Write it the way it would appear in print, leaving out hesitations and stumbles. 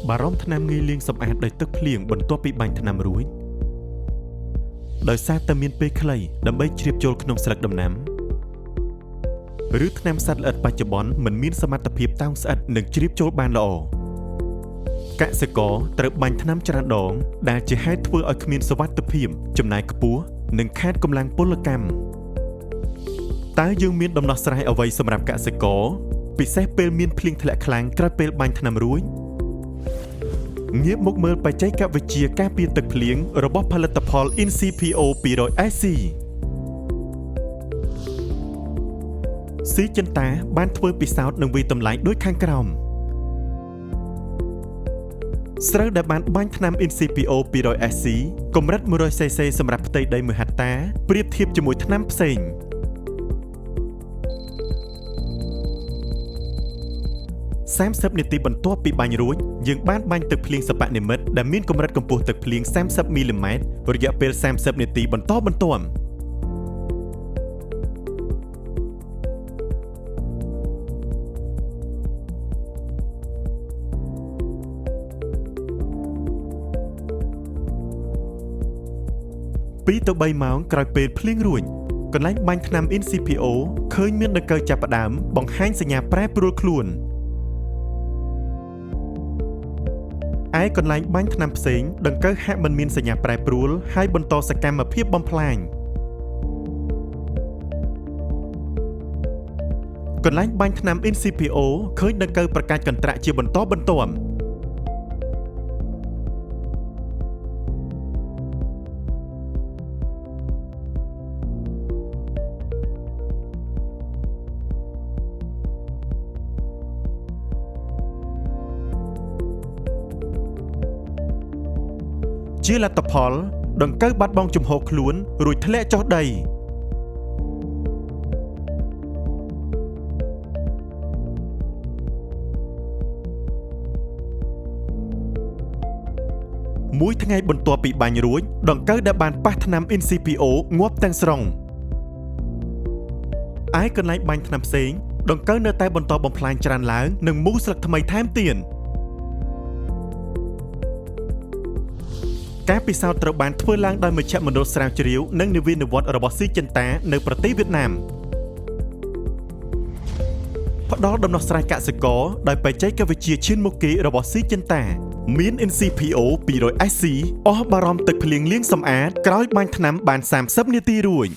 បារម្ភថ្នាំងាយលាងសម្អាតដោយទឹកភ្លៀងបន្ទាប់ពីបាញ់ថ្នាំរួចដោយសារតែមានពេលខ្លីដើម្បីជ្រាបចូលក្នុងស្លឹកដំណាំឬថ្នាំសត្វល្អិតបច្ចុប្បន្នមិនមានសមត្ថភាពតោងស្អិតនិងជ្រាបចូលបានល្អកសិករត្រូវបាញ់ថ្នាំច្រើនដងដែលជាហេតុធ្វើឲ្យគ្មានសុវត្ថិភាពចំណាយខ្ពស់និងខាតកម្លាំងពលកម្មតើយើងមានដំណោះស្រាយអ្វីសម្រាប់កសិករពិសេសពេលមានភ្លៀងធ្លាក់ខ្លាំងក្រោយពេលបាញ់ថ្នាំរួចងាកមកមើលបច្ចេកវិទ្យាការពារទឹកភ្លៀងរបស់ផលិតផល INCPO 200SC ស៊ីចិនតាបានធ្វើពិសោធន៍នឹងវាយតម្លៃដូចខាងក្រោមស្រូវដែលបានបាញ់ថ្នាំ INCPO 200SC កម្រិត 100cc សម្រាប់ផ្ទៃដី1ហិកតាប្រៀបធៀបជាមួយថ្នាំផ្សេង30នាទីបន្ទាប់ពីបាញ់រួចយើងបានបាញ់ទឹកភ្លៀងសិប្បនិម្មិតដែលមានកម្រិតកម្ពស់ទឹកភ្លៀង30មីលីម៉ែត្ររយៈពេល30នាទីបន្តបន្ទាប់2 ទៅ 3 ម៉ោងក្រោយពេលភ្លៀងរួចកន្លែងបាញ់ថ្នាំ INCPO ឃើញមានដង្កូវចាប់ផ្ដើមបង្ហាញសញ្ញាប្រែប្រួលខ្លួនឯកន្លែងបាញ់ថ្នាំផ្សេងដង្កូវហាក់មិនមានសញ្ញាប្រែប្រួលហើយបន្តសកម្មភាពបំផ្លាញកន្លែងបាញ់ថ្នាំ INCPO ឃើញដង្កូវប្រកាសកន្ត្រាក់ជាបន្តបន្ទាប់ជាលទ្ធផលដង្កូវបាត់បង់ជំហរខ្លួនរួចធ្លាក់ចុះដីមួយថ្ងៃបន្ទាប់ពីបាញ់រួចដង្កូវដែលបានប៉ះថ្នាំ INCPO ងាប់ទាំងស្រុងឯកន្លែងបាញ់ថ្នាំផ្សេងដង្កូវនៅតែបន្តបំផ្លាញច្រើនឡើងនិងមូលស្លឹកថ្មីថែមទៀតការពិសោធន៍ត្រូវបានធ្វើឡើងដោយមជ្ឈមណ្ឌលស្រាវជ្រាវនិងនវានុវត្តន៍របស់ស៊ីចិនតានៅប្រទេសវៀតណាមផ្ដល់ដំណោះស្រាយកសិករដោយបច្ចេកវិទ្យាឈានមុខគេរបស់ស៊ីចិនតាមាន INCPO 200SC អស់បារម្ភទឹកភ្លៀងលាងសម្អាតក្រោយបាញ់ថ្នាំបាន30នាទីរួច